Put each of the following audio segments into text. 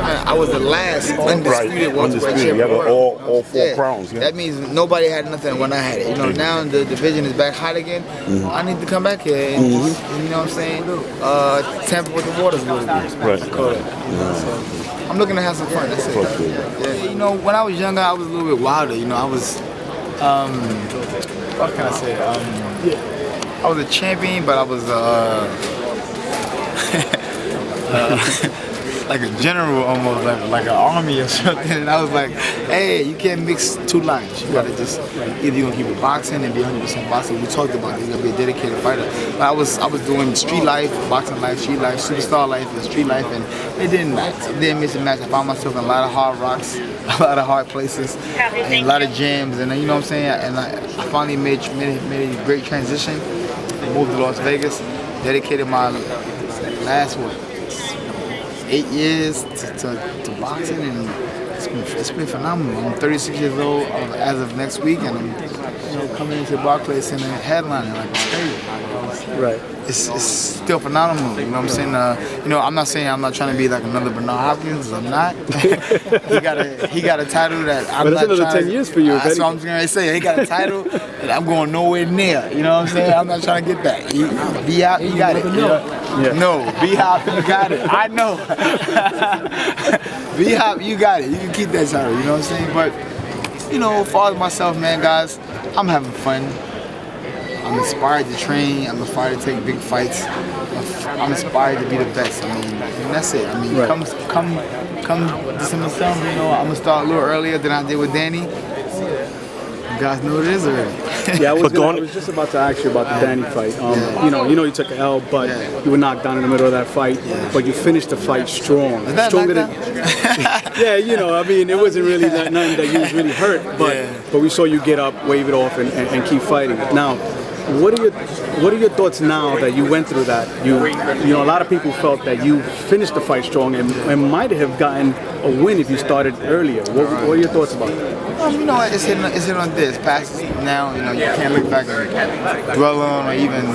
7, I was the last undisputed welterweight champion. You have all 4 crowns. Yeah. That means nobody had nothing when I had it. You know, now the division is back hot again. I need to come back here and, you know what I'm saying, tamper with the waters a little bit. Right. So I'm looking to have some fun. That's it. Yeah. You know, when I was younger, I was a little bit wilder. You know, I was, what can I say? I was a champion, but I was like a general almost, like an army or something. And I was like, hey, you can't mix 2 lines. You gotta just, either you're gonna keep it boxing and be 100% boxing. We talked about it, you're gonna be a dedicated fighter. But I was doing street life, boxing life, street life, superstar life, and street life, and it didn't match. It didn't miss a match. I found myself in a lot of hard rocks, a lot of hard places, and a lot of jams, and you know what I'm saying? And I finally made a great transition. Moved to Las Vegas, dedicated my last 8 years to boxing, and it's been phenomenal. I'm 36 years old as of next week, and I'm coming into Barclays Center headlining. Like, it's crazy. Right. It's still phenomenal. You know what I'm saying? You know, I'm not saying I'm not trying to be like another Bernard Hopkins. I'm not. he got a title that I'm but not. But it's another 10 years for you. That's what I'm gonna say. He got a title that I'm going nowhere near. You know what I'm saying? I'm not trying to get that. Be out, you got it. Yeah. No, B-Hop, you got it. I know. B-Hop, you got it. You can keep that title. You know what I'm saying? But you know, as far as myself, man, guys, I'm having fun. I'm inspired to train. I'm inspired to take big fights. I'm inspired to be the best. I mean, and that's it. I mean, come December 7th, you know, I'm gonna start a little earlier than I did with Danny. You guys know what it is already. Yeah, I was just about to ask you about the Danny fight. You know, you took an L, but you were knocked down in the middle of that fight. But you finished the fight strong. Stronger than. Yeah, you know, I mean, it wasn't really nothing that you was really hurt, but we saw you get up, wave it off, and keep fighting. Now, what are your thoughts now that you went through that? You know, a lot of people felt that you finished the fight strong and might have gotten a win if you started earlier. What are your thoughts about that? You know, it's hitting on this. Past now, you know, you can't look back and dwell on or even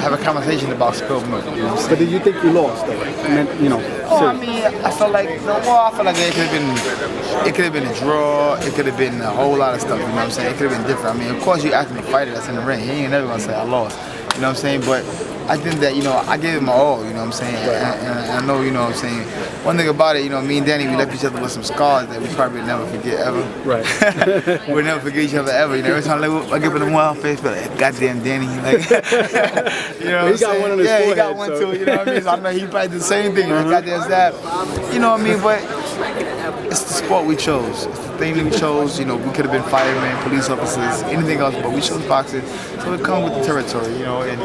have a conversation about spilled milk. You know what I'm saying? But did you think you lost, though? You know. Oh, I mean, I felt like it could have been a draw. It could have been a whole lot of stuff. You know what I'm saying? It could have been different. I mean, of course, you asking the fighter that's in the ring. He ain't never gonna say I lost. You know what I'm saying? But I think that, you know, I gave it my all. You know what I'm saying? And I know, you know what I'm saying. One thing about it, you know, me and Danny, we left each other with some scars that we probably never forget ever. Right. We'll never forget each other ever. You know, every time I give it a wild face, but like, goddamn Danny, like, you know, he got one on his forehead. He got one too. You know what I mean? So I know he probably did the same thing. Like, goddamn Zab. You know what I mean? But it's the sport we chose. It's the thing that we chose. You know, we could have been firemen, police officers, anything else, but we chose boxing. So it comes with the territory, you know. And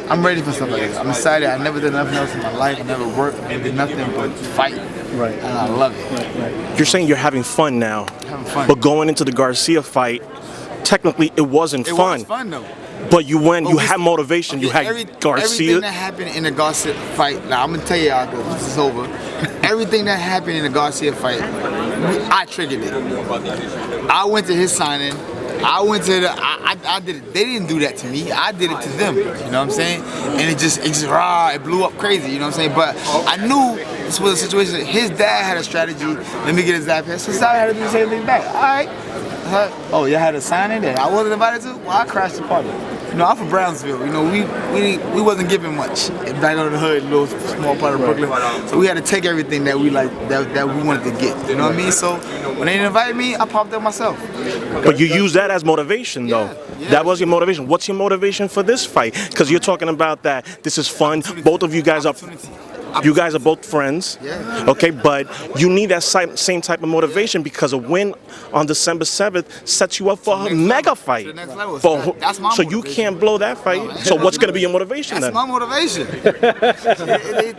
I'm ready for something like this. I'm excited. I never did nothing else in my life. I never worked. I did nothing but fight. Right. And I love it. Right. You're saying you're having fun now. Having fun. But going into the Garcia fight, technically it wasn't fun. It was fun though. But you went. You had motivation. You had Garcia. Everything that happened in the Garcia fight. Now I'm gonna tell you after this is over. Everything that happened in the Garcia fight, I triggered it. I went to his signing. I went to the, I did it. They didn't do that to me. I did it to them. You know what I'm saying? And it blew up crazy. You know what I'm saying? But I knew this was a situation. His dad had a strategy. Let me get his dad here. So Sal had to do the same thing back. All right. Oh, you had a signing that I wasn't invited to? Well, I crashed the party. You know, I'm from Brownsville. You know, we wasn't given much back on the hood, little small part of Brooklyn. So we had to take everything that we that we wanted to get. You know what I mean? So when they didn't invite me, I popped up myself. But you use that as motivation, though. Yeah. That was your motivation. What's your motivation for this fight? Because you're talking about that this is fun. Both of you guys are. You guys are both friends, okay, but you need that same type of motivation because a win on December 7th sets you up for a mega fight. That's my so you can't blow that fight. So what's going to be your motivation then? That's my motivation.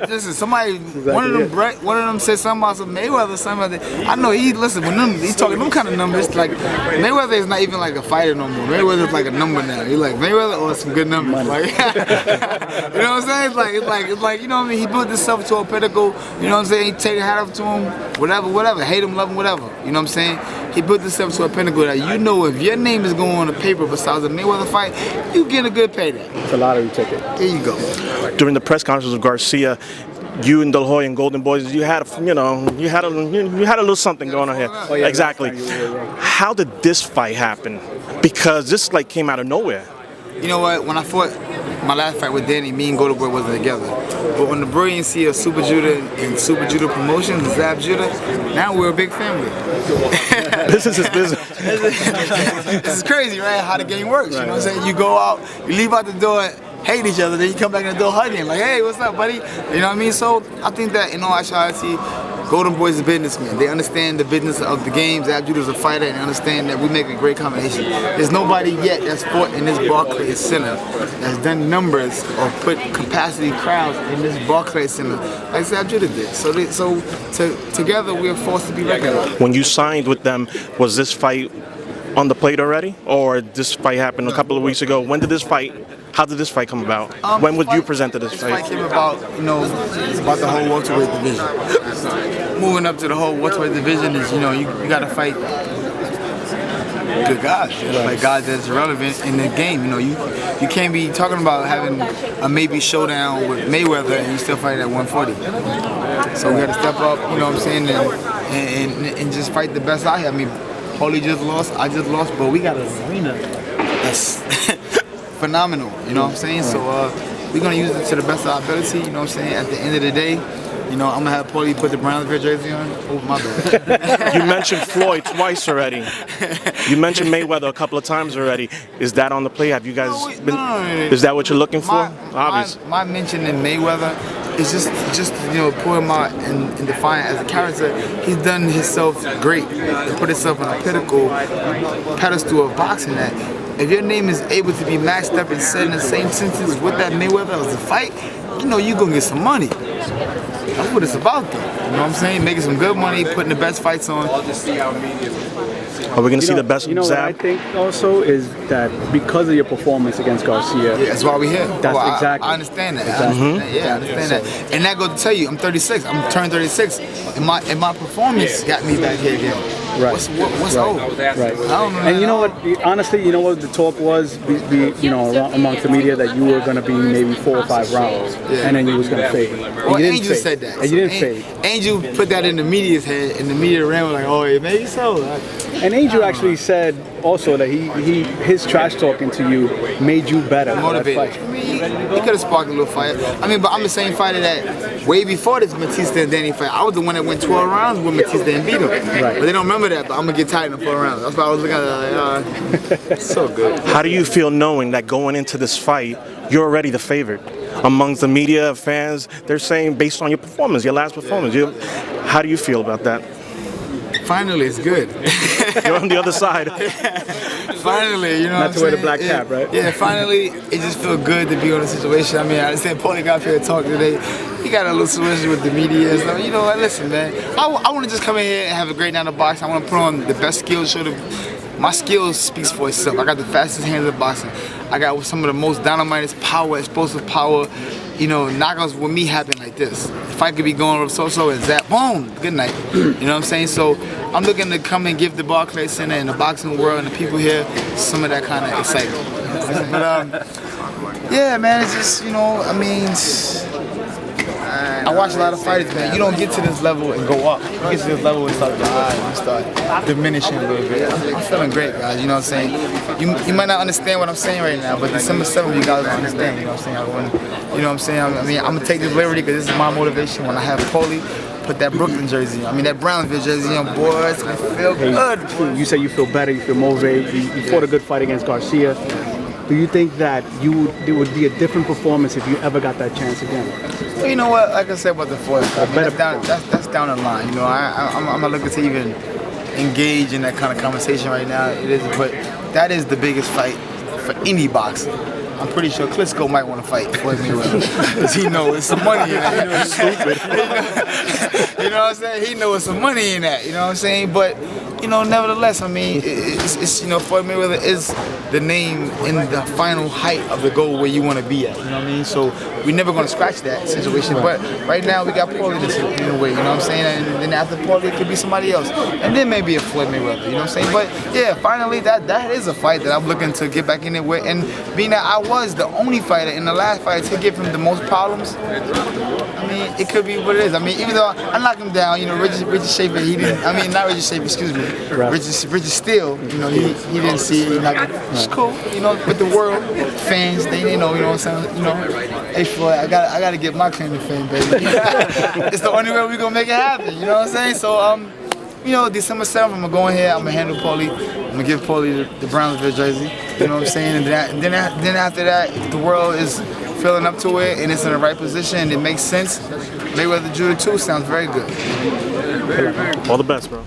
Listen, somebody, one of them said something about some Mayweather, something like that. I know he talking them kind of numbers. Like Mayweather is not even like a fighter no more. Mayweather is like a number now. He's like Mayweather or some good numbers. Like, you know what I'm saying? It's like you know what I mean. He built himself to a pinnacle. You know what I'm saying? He take a hat off to him, whatever. Hate him, love him, whatever. You know what I'm saying? He built himself to a pinnacle that you know if your name is going on the paper besides a Mayweather fight, you get a good payday. It's a lottery ticket. There you go. During the press conference of Garcia, you and De La Hoya and Golden Boys, you had a little something going on here. Oh, yeah, exactly. How did this fight happen? Because this like came out of nowhere. You know what? When I fought my last fight with Danny, me and Golden Boy wasn't together. But when the brilliancy of Super Judah and Super Judah Promotions, Zab Judah, now we're a big family. This is his business. This is crazy, right? How the game works. You know what I'm saying? You go out, you leave out the door, hate each other, then you come back in the door hugging, like, hey, what's up, buddy? You know what I mean? So I think that in all actuality, Golden Boy's a businessman. They understand the business of the game. Zab Judah's a fighter, and they understand that we make a great combination. There's nobody yet that's fought in this Barclays Center that's done numbers or put capacity crowds in this Barclays Center like Zab Judah did. So together we're forced to be reckoned. When you signed with them, was this fight on the plate already, or this fight happened a couple of weeks ago? When did this fight? How did this fight come about? When would you present this fight? This fight came about, it's about the whole welterweight division. Moving up to the whole welterweight division is, you got to fight good guys. You got to fight guys that's relevant in the game. You can't be talking about having a maybe showdown with Mayweather and you still fight at 140. So we got to step up, you know what I'm saying, and just fight the best out here. I mean, Paulie just lost, I just lost, but we got an arena that's phenomenal, you know what I'm saying? So we're gonna use it to the best of our ability, you know what I'm saying? At the end of the day, I'm gonna have Paulie put the Brownsville jersey on. Oh, my bad. You mentioned Floyd twice already. You mentioned Mayweather a couple of times already. Is that on the play? Have you guys been? No. Is that what you're looking for? Obviously. My mention in Mayweather is just put him out and define as a character. He's done himself great. He put himself on a pedestal of boxing that. If your name is able to be matched up and said in the same sentence with that Mayweather as a fight, you're going to get some money. That's what it's about, though. You know what I'm saying? Making some good money, putting the best fights on. Are we going to see the best? What I think also is that because of your performance against Garcia, that's why we're here. That's exactly. I understand that. I understand that. And that goes to tell you, I'm 36. I'm turning 36, and my performance got me back here again. Right. What's old? Right. And you know what? Honestly, you know what the talk was, amongst the media that you were going to be maybe 4 or 5 rounds, and then you was going to fade. Well, Angel said that. And you didn't fade. Angel put that in the media's head, and the media ran like, oh, yeah, maybe so. And Angel actually said also that his trash talking to you made you better. Motivated. I mean, he could have sparked a little fight. I mean, but I'm the same fighter that way before this Batista and Danny fight, I was the one that went 12 rounds with Batista and beat him. Right. But they don't remember that, but I'm going to get tired in 4 rounds. That's why I was looking at it like, so good. How do you feel knowing that going into this fight, you're already the favorite? Amongst the media, fans, they're saying based on your performance, your last performance. How do you feel about that? Finally, it's good. You're on the other side. Finally, you know what I'm saying? Not to wear the black cap, right? Yeah, finally, it just feels good to be on the situation. I mean, I said Paulie got up here to talk today. He got a little situation with the media and stuff. You know what, listen, man. I want to just come in here and have a great night of boxing. I want to put on the best skills, my skills speaks for itself. I got the fastest hands in boxing. I got some of the most dynamite power, explosive power. Knockouts with me happen like this. If I could be going with so-so and zap, boom, good night. You know what I'm saying? So I'm looking to come and give the Barclays Center and the boxing world and the people here some of that kind of excitement. But yeah, man, it's just, I watch a lot of fighters, man. You don't get to this level and go up. You get to this level and start diminishing a little bit. I'm feeling great, guys. You know what I'm saying? You might not understand what I'm saying right now, but December 7th, you guys will understand. You know what I'm saying? I'm gonna take this liberty because this is my motivation. When I have Paulie put that Brooklyn jersey on, that Brownsville jersey on, boy, it's gonna feel good. You say you feel better, you feel motivated. You fought a good fight against Garcia. Do you think that it would be a different performance if you ever got that chance again? Well, you know what? Like I said about the Floyd fight, that's down the line. I'm not looking to even engage in that kind of conversation right now. It is, but that is the biggest fight for any boxer. I'm pretty sure Klitschko might want to fight Floyd Mayweather because he knows there's some money in that. You know what I'm saying? He knows some money in that. You know what I'm saying? But nevertheless, I mean, it's Floyd Mayweather is the name in the final height of the goal where you want to be at. You know what I mean? So we're never going to scratch that situation. But right now we got Paulie in a way. You know what I'm saying? And then after Paulie, it could be somebody else, and then maybe a Floyd Mayweather. You know what I'm saying? But yeah, finally that is a fight that I'm looking to get back in it with. And being that I was the only fighter in the last fight to give him the most problems, I mean, it could be what it is. I mean, even though I knocked him down, Richard Schaefer, he didn't. I mean, not Richard Schaefer, excuse me. Right. Richard Steele, he didn't see it. It's cool, with the world fans, they know, what I'm saying. Hey Floyd, I gotta get my claim to fame, baby. It's the only way we gonna make it happen. You know what I'm saying? So December 7th, I'm gonna go in here. I'm gonna handle Paulie. I'm gonna give Paulie the Brownsville jersey. You know what I'm saying? And then after that, if the world is filling up to it and it's in the right position and it makes sense, Mayweather Judah 2 sounds very good. All the best, bro.